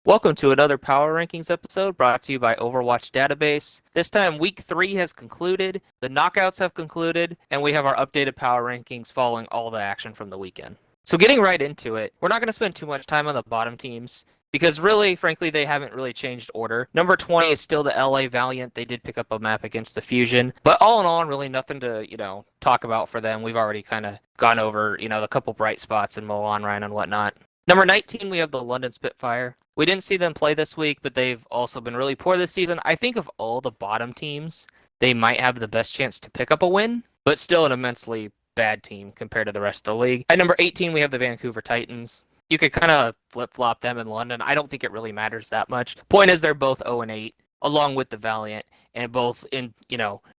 Welcome to another Power Rankings episode brought to you by Overwatch Database. This time, Week 3 has concluded, the knockouts have concluded, and we have our updated Power Rankings following all the action from the weekend. So getting right into it, we're not going to spend too much time on the bottom teams, because really, frankly, they haven't really changed order. Number 20 is still the LA Valiant. They did pick up a map against the Fusion, but all in all, really nothing to, talk about for them. We've already kind of gone over, the couple bright spots in Milan, Ryan, and whatnot. Number 19, we have the London Spitfire. We didn't see them play this week, but they've also been really poor this season. I think of all the bottom teams, they might have the best chance to pick up a win, but still an immensely bad team compared to the rest of the league. At number 18, we have the Vancouver Titans. You could kind of flip-flop them in London. I don't think it really matters that much. Point is, they're both 0-8, along with the Valiant, and both in,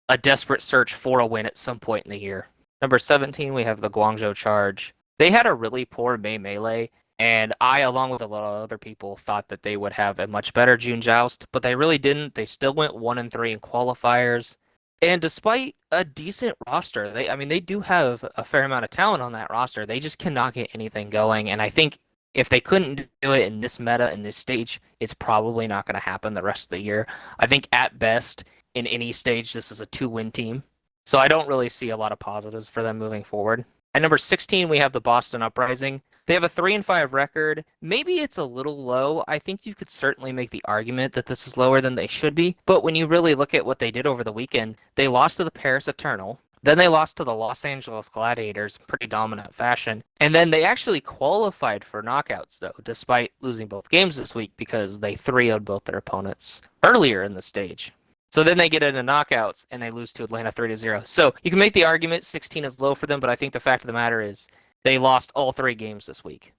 a desperate search for a win at some point in the year. Number 17, we have the Guangzhou Charge. They had a really poor May Melee, and I, along with a lot of other people, thought that they would have a much better June Joust, but they really didn't. They still went 1-3 in qualifiers. And despite a decent roster, they do have a fair amount of talent on that roster. They just cannot get anything going. And I think if they couldn't do it in this meta, in this stage, it's probably not going to happen the rest of the year. I think at best, in any stage, this is a 2-win team. So I don't really see a lot of positives for them moving forward. At number 16, we have the Boston Uprising. They have a 3-5 record. Maybe it's a little low. I think you could certainly make the argument that this is lower than they should be. But when you really look at what they did over the weekend, they lost to the Paris Eternal. Then they lost to the Los Angeles Gladiators in pretty dominant fashion. And then they actually qualified for knockouts, though, despite losing both games this week because they 3-0'd both their opponents earlier in the stage. So then they get into knockouts and they lose to Atlanta 3-0. So you can make the argument 16 is low for them, but I think the fact of the matter is they lost all 3 games this week.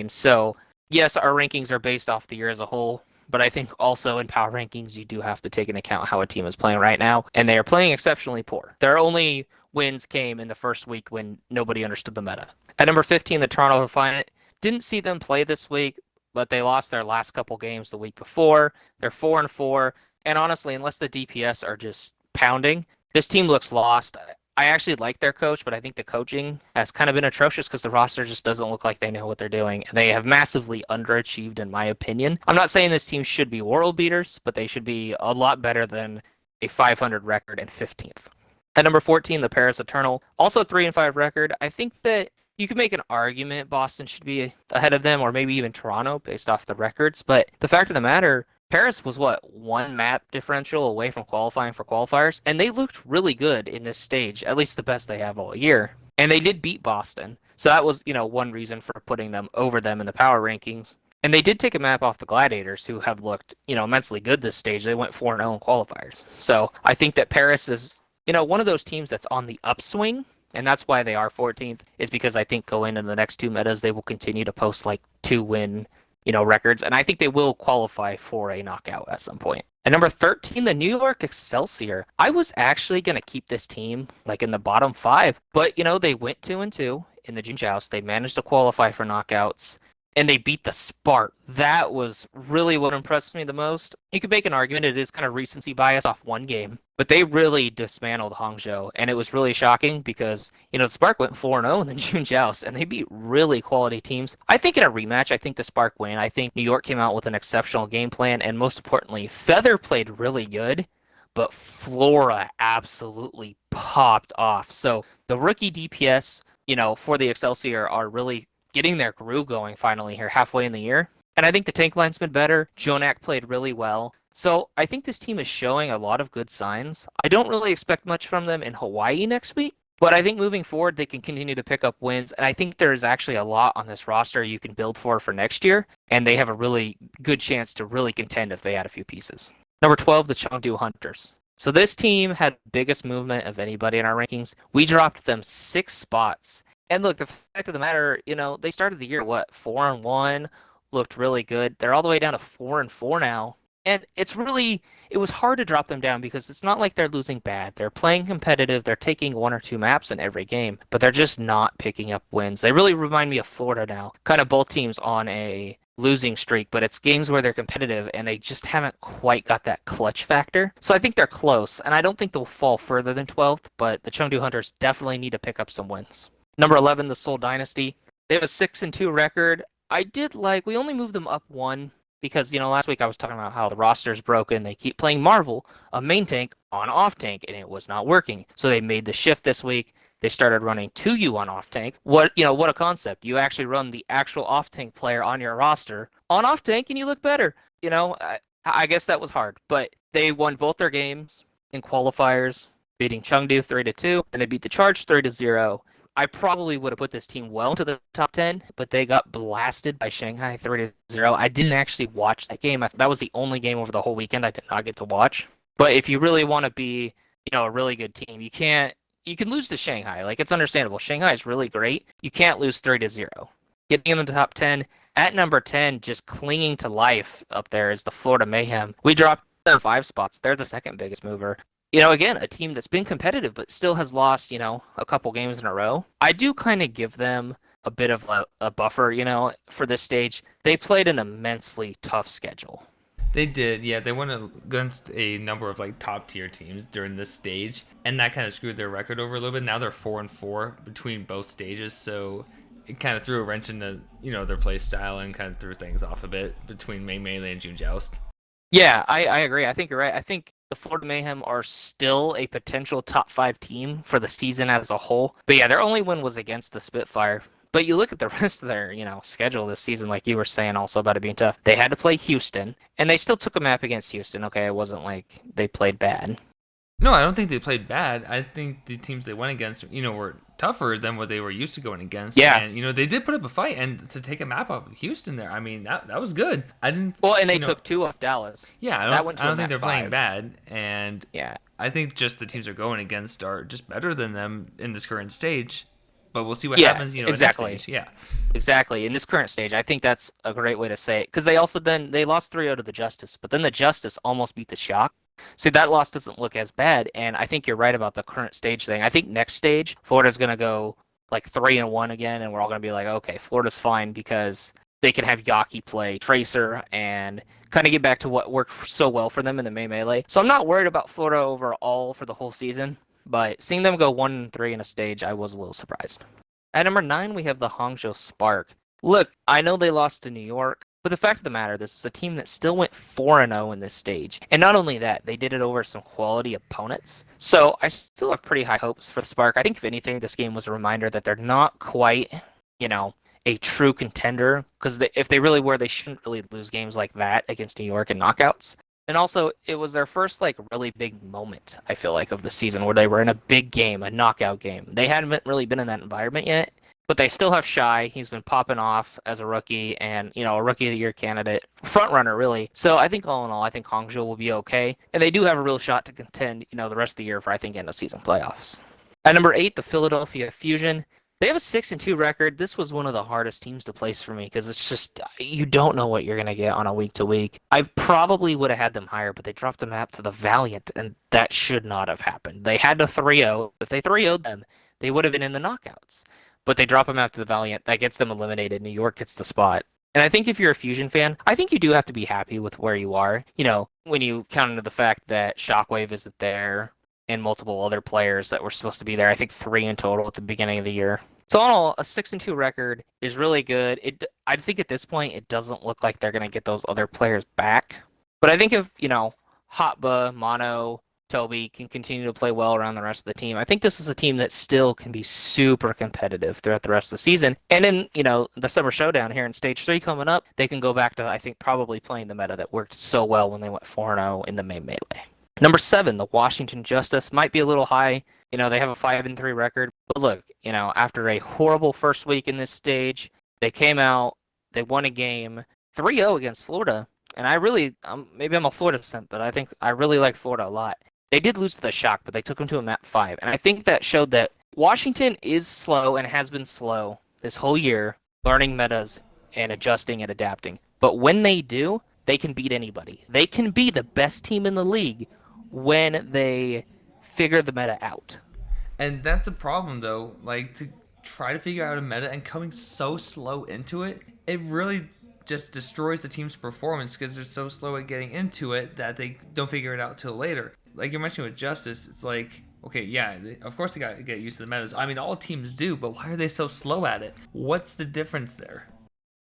So yes, our rankings are based off the year as a whole, but I think also in power rankings, you do have to take into account how a team is playing right now, and they are playing exceptionally poor. Their only wins came in the first week when nobody understood the meta. At number 15, the Toronto Defiant. Didn't see them play this week, but they lost their last couple games the week before. They're 4-4. And honestly, unless the DPS are just pounding, this team looks lost. I actually like their coach, but I think the coaching has kind of been atrocious because the roster just doesn't look like they know what they're doing. And they have massively underachieved, in my opinion. I'm not saying this team should be world beaters, but they should be a lot better than a 500 record and 15th. At number 14, the Paris Eternal, also 3-5 record. I think that you could make an argument Boston should be ahead of them, or maybe even Toronto based off the records. But the fact of the matter, Paris was, 1 map differential away from qualifying for qualifiers, and they looked really good in this stage, at least the best they have all year. And they did beat Boston, so that was, one reason for putting them over them in the power rankings. And they did take a map off the Gladiators, who have looked, immensely good this stage. They went 4-0 in qualifiers. So I think that Paris is, one of those teams that's on the upswing, and that's why they are 14th, is because I think going into the next 2 metas, they will continue to post 2-win records, and I think they will qualify for a knockout at some point. At number 13, the New York Excelsior. I was actually going to keep this team in the bottom 5, but they went 2-2 in the June Joust. They managed to qualify for knockouts, and they beat the Spark. That was really what impressed me the most. You could make an argument it is kind of recency bias off 1 game, but they really dismantled Hangzhou, and it was really shocking because, the Spark went 4-0 in the June Joust, and they beat really quality teams. I think in a rematch, I think the Spark win. I think New York came out with an exceptional game plan, and most importantly, Feather played really good, but Flora absolutely popped off. So the rookie DPS, for the Excelsior are really getting their groove going finally here halfway in the year. And I think the tank line's been better. Jonak played really well. So I think this team is showing a lot of good signs. I don't really expect much from them in Hawaii next week, but I think moving forward, they can continue to pick up wins. And I think there's actually a lot on this roster you can build for next year. And they have a really good chance to really contend if they add a few pieces. Number 12, the Chengdu Hunters. So this team had the biggest movement of anybody in our rankings. We dropped them 6 spots. And look, the fact of the matter, they started the year, 4-1, looked really good. They're all the way down to 4-4 now. And it was hard to drop them down because it's not like they're losing bad. They're playing competitive. They're taking 1 or 2 maps in every game, but they're just not picking up wins. They really remind me of Florida now. Kind of both teams on a losing streak, but it's games where they're competitive and they just haven't quite got that clutch factor. So I think they're close, and I don't think they'll fall further than 12th, but the Chengdu Hunters definitely need to pick up some wins. Number 11, the Seoul Dynasty. They have a 6-2 record. We only moved them up 1 because, last week I was talking about how the roster's broken. They keep playing Marvel, a main tank on off tank, and it was not working. So they made the shift this week. They started running 2U on off tank. What a concept. You actually run the actual off tank player on your roster on off tank and you look better. I guess that was hard, but they won both their games in qualifiers, beating Chengdu 3-2, and they beat the Charge 3-0. I probably would have put this team well into the top 10, but they got blasted by Shanghai 3-0. I didn't actually watch that game. That was the only game over the whole weekend I did not get to watch. But if you really want to be, a really good team, you can lose to Shanghai. Like, it's understandable. Shanghai is really great. You can't lose 3-0. Getting in the top 10, at number 10, just clinging to life up there is the Florida Mayhem. We dropped them 5 spots. They're the second biggest mover. Again, a team that's been competitive but still has lost, a couple games in a row. I do kind of give them a bit of a buffer, for this stage. They played an immensely tough schedule. They did, yeah. They went against a number of top tier teams during this stage, and that kind of screwed their record over a little bit. Now they're 4-4 between both stages, so it kind of threw a wrench into their play style and kind of threw things off a bit between Melee and June Joust. Yeah, I agree. I think you're right. I think the Florida Mayhem are still a potential top 5 team for the season as a whole. But yeah, their only win was against the Spitfire. But you look at the rest of their, schedule this season, like you were saying also about it being tough. They had to play Houston, and they still took a map against Houston. Okay, it wasn't like they played bad. No, I don't think they played bad. I think the teams they went against, were tougher than what they were used to going against. Yeah. And, they did put up a fight, and to take a map off of Houston there, I mean, that was good. I didn't... Well, and they took 2 off Dallas. Yeah, I don't think they're playing bad. And yeah, I think just the teams they're going against are just better than them in this current stage. But we'll see what happens, exactly. Next stage. Yeah. Exactly. In this current stage, I think that's a great way to say it. Because they also they lost 3-0 to the Justice, but then the Justice almost beat the Shock. So that loss doesn't look as bad, and I think you're right about the current stage thing. I think next stage, Florida's going to go 3-1 again, and we're all going to be like, okay, Florida's fine because they can have Yaki play Tracer and kind of get back to what worked so well for them in the Melee. So I'm not worried about Florida overall for the whole season, but seeing them go 1-3 in a stage, I was a little surprised. At number 9, we have the Hangzhou Spark. Look, I know they lost to New York, but the fact of the matter, this is a team that still went 4-0 in this stage. And not only that, they did it over some quality opponents. So I still have pretty high hopes for the Spark. I think, if anything, this game was a reminder that they're not quite, a true contender. Because if they really were, they shouldn't really lose games like that against New York in knockouts. And also, it was their first, really big moment, I feel like, of the season, where they were in a big game, a knockout game. They hadn't really been in that environment yet. But they still have Shy. He's been popping off as a rookie and, a Rookie of the Year candidate. Front runner, really. So I think all in all, I think Hangzhou will be okay. And they do have a real shot to contend, the rest of the year for, I think, end of season playoffs. At number 8, the Philadelphia Fusion. They have a 6-2 record. This was one of the hardest teams to place for me because it's just, you don't know what you're going to get on a week-to-week. I probably would have had them higher, but they dropped the map to the Valiant, and that should not have happened. They had to 3-0. If they 3-0'd them, they would have been in the knockouts. But they drop them out to the Valiant. That gets them eliminated. New York gets the spot. And I think if you're a Fusion fan, I think you do have to be happy with where you are. When you count into the fact that Shockwave isn't there and multiple other players that were supposed to be there. I think 3 in total at the beginning of the year. So all in all, a 6-2 record is really good. I think at this point, it doesn't look like they're going to get those other players back. But I think if, Hotba, Mono, Toby can continue to play well around the rest of the team, I think this is a team that still can be super competitive throughout the rest of the season. And in, the Summer Showdown here in Stage 3 coming up, they can go back to, I think, probably playing the meta that worked so well when they went 4-0 in the main Melee. Number 7, the Washington Justice. Might be a little high. They have a 5-3 record. But look, after a horrible first week in this stage, they came out, they won a game 3-0 against Florida. And I really, maybe I'm a Florida simp, but I think I really like Florida a lot. They did lose to the Shock, but they took them to a map 5. And I think that showed that Washington is slow and has been slow this whole year, learning metas and adjusting and adapting. But when they do, they can beat anybody. They can be the best team in the league when they figure the meta out. And that's a problem, though. To try to figure out a meta and coming so slow into it, it really just destroys the team's performance because they're so slow at getting into it that they don't figure it out till later. Like you mentioned with Justice, it's okay, yeah, of course they got to get used to the metas. I mean, all teams do, but why are they so slow at it? What's the difference there?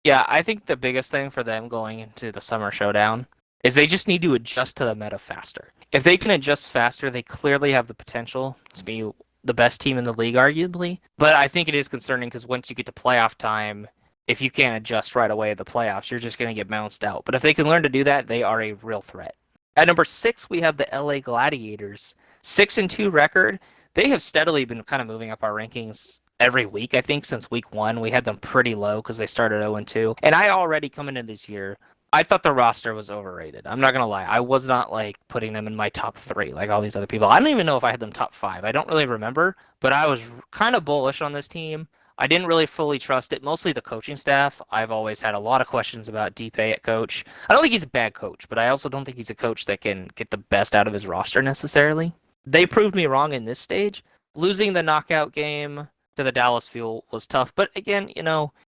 Yeah, I think the biggest thing for them going into the Summer Showdown is they just need to adjust to the meta faster. If they can adjust faster, they clearly have the potential to be the best team in the league, arguably. But I think it is concerning because once you get to playoff time, if you can't adjust right away at the playoffs, you're just going to get bounced out. But if they can learn to do that, they are a real threat. At number 6, we have the LA Gladiators. 6-2 record. They have steadily been kind of moving up our rankings every week, I think, since week 1. We had them pretty low because they started 0-2. And I already, coming into this year, I thought the roster was overrated. I'm not going to lie. I was not like putting them in my top 3 like all these other people. I don't even know if I had them top 5. I don't really remember, but I was kind of bullish on this team. I didn't really fully trust it, mostly the coaching staff. I've always had a lot of questions about Deepay at coach. I don't think he's a bad coach, but I also don't think he's a coach that can get the best out of his roster necessarily. They proved me wrong in this stage. Losing the knockout game to the Dallas Fuel was tough, but again,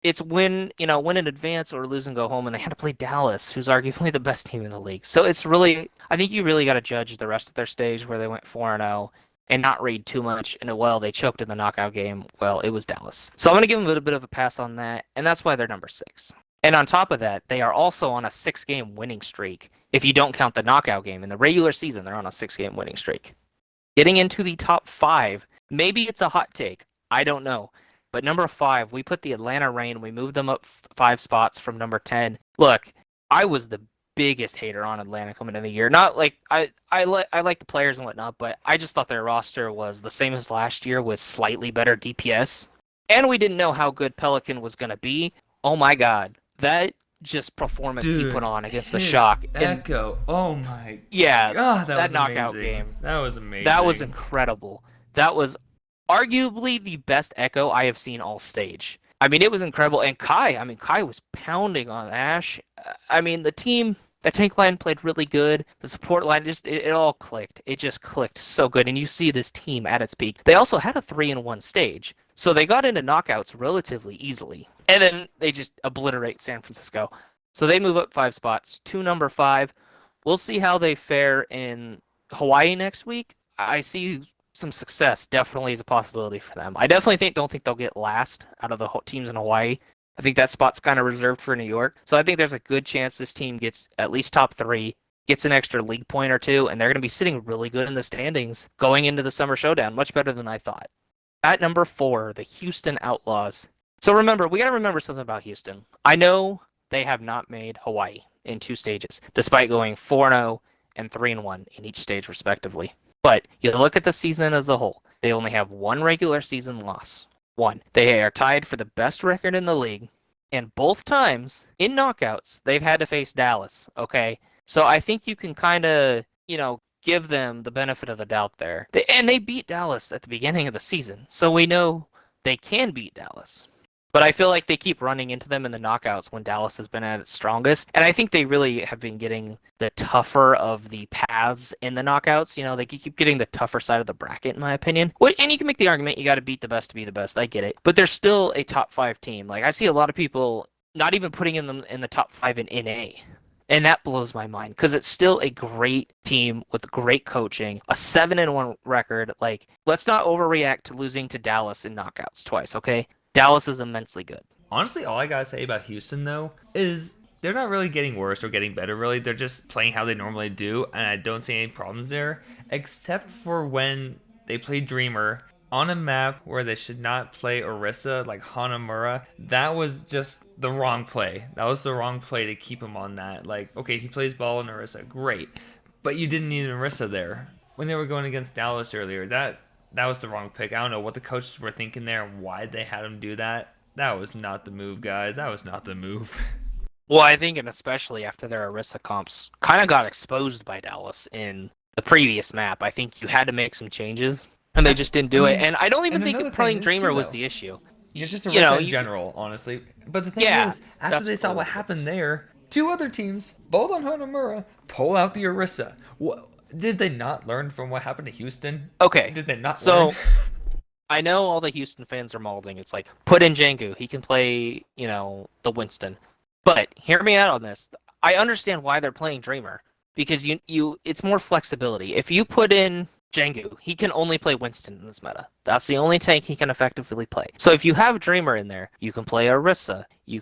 it's win in advance or lose and go home, and they had to play Dallas, who's arguably the best team in the league. So it's really, I think you really got to judge the rest of their stage where they went 4-0 and not read too much into, well, they choked in the knockout game. Well, it was Dallas. So I'm going to give them a little bit of a pass on that, and that's why they're number 6. And on top of that, they are also on a 6-game winning streak. If you don't count the knockout game, in the regular season, they're on a 6-game winning streak. Getting into the top 5, maybe it's a hot take. I don't know. But number 5, we put the Atlanta Reign. We moved them up 5 spots from number 10. Look, I was the biggest hater on Atlanta coming into the year. Not like I like the players and whatnot, but I just thought their roster was the same as last year with slightly better DPS. And we didn't know how good Pelican was going to be. Oh my god. That just performance he put on against the Shock. Echo. Oh my god, that was knockout amazing. game. That was amazing. That was incredible. That was arguably the best Echo I have seen all stage. I mean, it was incredible. And Kai was pounding on Ash. I mean, the tank line played really good. The support line, it all clicked. It just clicked so good. And you see this team at its peak. They also had a 3-1 stage. So they got into knockouts relatively easily. And then they just obliterate San Francisco. So they move up 5 spots to number 5. We'll see how they fare in Hawaii next week. I see some success definitely is a possibility for them. I definitely don't think they'll get last out of the teams in Hawaii. I think that spot's kind of reserved for New York. So I think there's a good chance this team gets at least top 3, gets an extra league point or 2, and they're going to be sitting really good in the standings going into the Summer Showdown, much better than I thought. At number 4, the Houston Outlaws. So remember, we got to remember something about Houston. I know they have not made Hawaii in 2 stages, despite going 4-0 and 3-1 in each stage respectively. But you look at the season as a whole, they only have 1 regular season loss. 1. They are tied for the best record in the league, and both times in knockouts, they've had to face Dallas, okay? So I think you can kind of, give them the benefit of the doubt there. They beat Dallas at the beginning of the season, so we know they can beat Dallas. But I feel like they keep running into them in the knockouts when Dallas has been at its strongest. And I think they really have been getting the tougher of the paths in the knockouts. They keep getting the tougher side of the bracket, in my opinion. And you can make the argument you got to beat the best to be the best. I get it. But they're still a top 5 team. Like, I see a lot of people not even putting them in the top 5 in NA. And that blows my mind because it's still a great team with great coaching, a 7-1 record. Like, let's not overreact to losing to Dallas in knockouts twice, okay? Dallas is immensely good. Honestly, all I gotta say about Houston, though, is they're not really getting worse or getting better, really. They're just playing how they normally do, and I don't see any problems there, except for when they play Dreamer on a map where they should not play Orisa, like Hanamura. That was just the wrong play. That was the wrong play to keep him on that. Like, okay, he plays ball in Orisa, great, but you didn't need Orisa there. When they were going against Dallas earlier, that was the wrong pick. I don't know what the coaches were thinking there and why they had him do that. That was not the move, guys. That was not the move. Well, I think, and especially after their Orisa comps kind of got exposed by Dallas in the previous map, I think you had to make some changes, and they just didn't do it. And I don't even think playing Dreamer was the issue. You're just Orisa in general, honestly. But the thing is, after they saw what happened there, 2 other teams, both on Hanamura, pull out the Orisa. Did they not learn from what happened to Houston? Okay. Did they not learn? So, I know all the Houston fans are molding. It's like, put in Django. He can play, the Winston. But hear me out on this. I understand why they're playing Dreamer. Because it's more flexibility. If you put in Chengdu. He can only play Winston in this meta. That's the only tank he can effectively play. So if you have Dreamer in there, you can play Orisa. He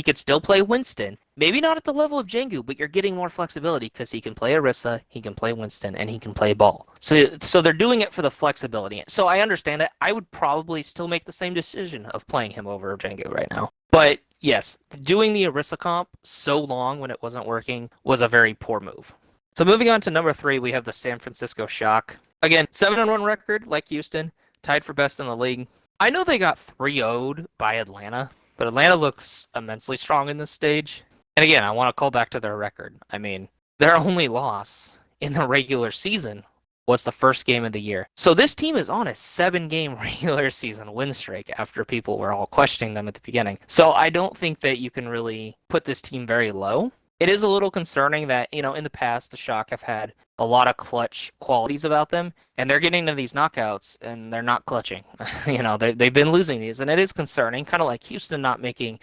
could still play Winston. Maybe not at the level of Chengdu, but you're getting more flexibility because he can play Orisa, he can play Winston, and he can play Ball. So they're doing it for the flexibility. So I understand it. I would probably still make the same decision of playing him over Chengdu right now. But yes, doing the Orisa comp so long when it wasn't working was a very poor move. So moving on to number 3, we have the San Francisco Shock. Again, 7-1 record, like Houston, tied for best in the league. I know they got 3-0'd by Atlanta, but Atlanta looks immensely strong in this stage. And again, I want to call back to their record. I mean, their only loss in the regular season was the first game of the year. So this team is on a 7-game regular season win streak after people were all questioning them at the beginning. So I don't think that you can really put this team very low. It is a little concerning that, in the past, the Shock have had a lot of clutch qualities about them, and they're getting to these knockouts, and they're not clutching. They've been losing these, and it is concerning, kind of like Houston not making...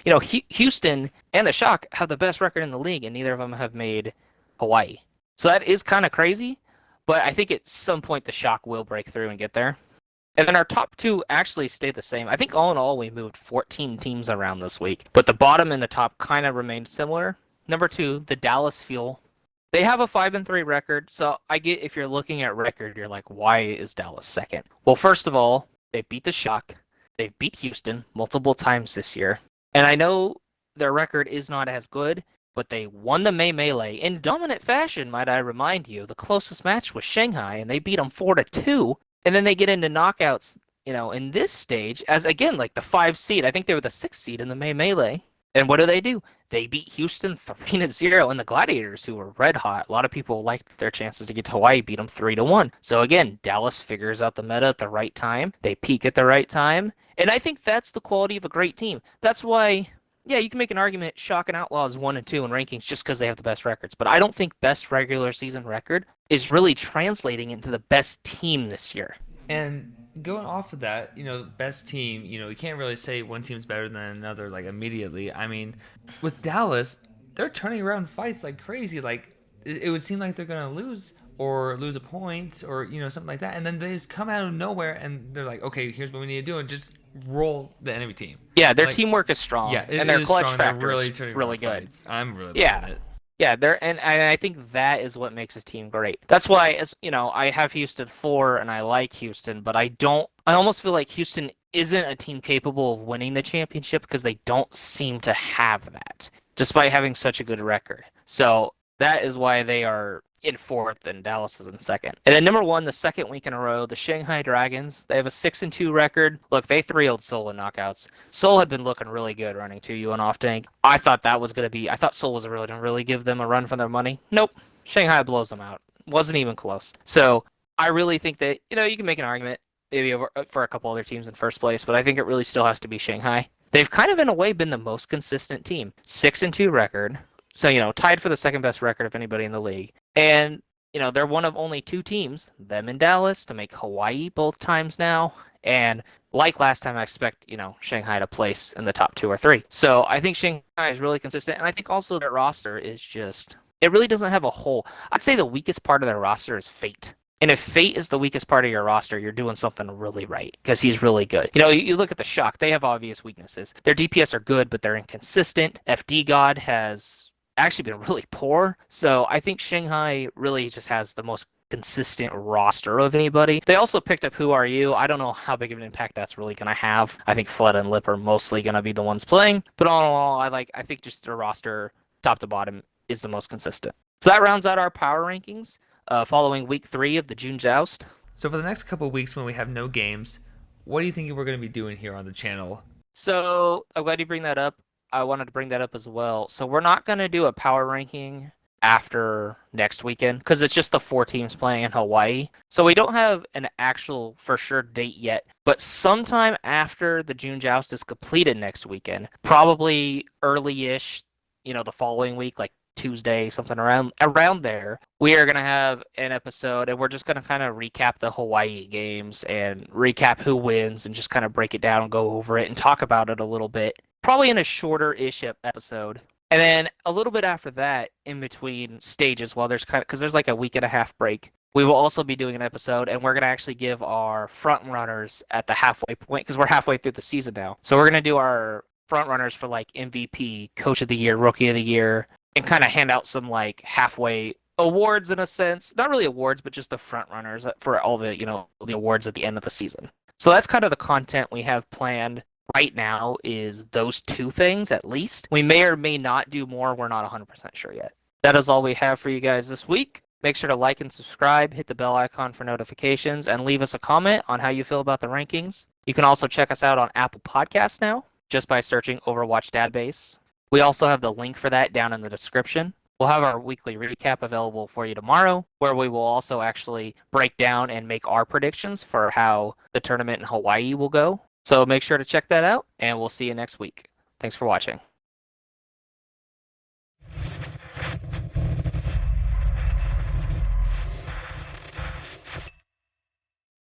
Houston and the Shock have the best record in the league, and neither of them have made Hawaii. So that is kind of crazy, but I think at some point the Shock will break through and get there. And then our top 2 actually stayed the same. I think all in all, we moved 14 teams around this week, but the bottom and the top kind of remained similar. Number 2, the Dallas Fuel. They have a 5-3 record, so I get if you're looking at record, you're like, why is Dallas second? Well, first of all, they beat the Shock. They've beat Houston multiple times this year. And I know their record is not as good, but they won the May Melee in dominant fashion, might I remind you. The closest match was Shanghai, and they beat them 4-2. And then they get into knockouts, in this stage, as again, like the 5 seed. I think they were the 6th seed in the May Melee. And what do? They beat Houston 3-0, and the Gladiators, who were red hot. A lot of people liked their chances to get to Hawaii, beat them 3-1. So again, Dallas figures out the meta at the right time. They peak at the right time. And I think that's the quality of a great team. That's why, you can make an argument Shock and Outlaws 1 and 2 in rankings just because they have the best records. But I don't think best regular season record is really translating into the best team this year. And going off of that, best team, you can't really say one team's better than another, like, immediately. I mean, with Dallas, they're turning around fights like crazy. Like, it would seem like they're going to lose a point or, something like that. And then they just come out of nowhere and they're like, okay, here's what we need to do, and just roll the enemy team. Yeah, their teamwork is strong. Yeah, and their clutch factor is really good. Fights. I'm really loving it. Yeah, and I think that is what makes his team great. That's why, I have Houston 4 and I like Houston, but I almost feel like Houston isn't a team capable of winning the championship because they don't seem to have that, despite having such a good record. So that is why they are in 4th and Dallas is in 2nd. And then number 1, the 2nd week in a row, the Shanghai Dragons. They have a 6-2 record. Look, they 3-0'd Seoul in knockouts. Seoul had been looking really good running 2U and off tank. I thought Seoul was really going to really give them a run for their money. Nope. Shanghai blows them out. Wasn't even close. So I really think that, you can make an argument maybe for a couple other teams in first place, but I think it really still has to be Shanghai. They've kind of in a way been the most consistent team. 6-2 record. So, tied for the second best record of anybody in the league. And, they're one of only 2 teams, them and Dallas, to make Hawaii both times now. And like last time, I expect, Shanghai to place in the top 2 or 3. So I think Shanghai is really consistent. And I think also their roster is it really doesn't have a hole. I'd say the weakest part of their roster is Fate. And if Fate is the weakest part of your roster, you're doing something really right because he's really good. You look at the Shock, they have obvious weaknesses. Their DPS are good, but they're inconsistent. FD God has actually been really poor. So I think Shanghai really just has the most consistent roster of anybody. They also picked up Who Are You? I don't know how big of an impact that's really going to have. I think Flood and Lip are mostly going to be the ones playing. But all in all, I think just their roster, top to bottom, is the most consistent. So that rounds out our power rankings following week 3 of the June Joust. So for the next couple of weeks when we have no games, what do you think we're going to be doing here on the channel? So I'm glad you bring that up. I wanted to bring that up as well. So we're not going to do a power ranking after next weekend because it's just the 4 teams playing in Hawaii. So we don't have an actual for sure date yet, but sometime after the June Joust is completed next weekend, probably early-ish, the following week, like Tuesday, something around there, we are going to have an episode and we're just going to kind of recap the Hawaii games and recap who wins and just kind of break it down and go over it and talk about it a little bit. Probably in a shorter-ish episode. And then a little bit after that, in between stages, while there's because there's like a week and a half break, we will also be doing an episode, and we're going to actually give our front runners at the halfway point, because we're halfway through the season now. So we're going to do our front runners for like MVP, Coach of the Year, Rookie of the Year, and kind of hand out some like halfway awards in a sense. Not really awards, but just the front runners for all the, the awards at the end of the season. So that's kind of the content we have planned right now, is those two things at least. We may or may not do more. We're not 100% sure yet. That is all we have for you guys this week. Make sure to like and subscribe, hit the bell icon for notifications, and leave us a comment on how you feel about the rankings. You can also check us out on Apple Podcasts now, just by searching Overwatch Database. We also have the link for that down in the description. We'll have our weekly recap available for you tomorrow, where we will also actually break down and make our predictions for how the tournament in Hawaii will go. So make sure to check that out, and we'll see you next week. Thanks for watching.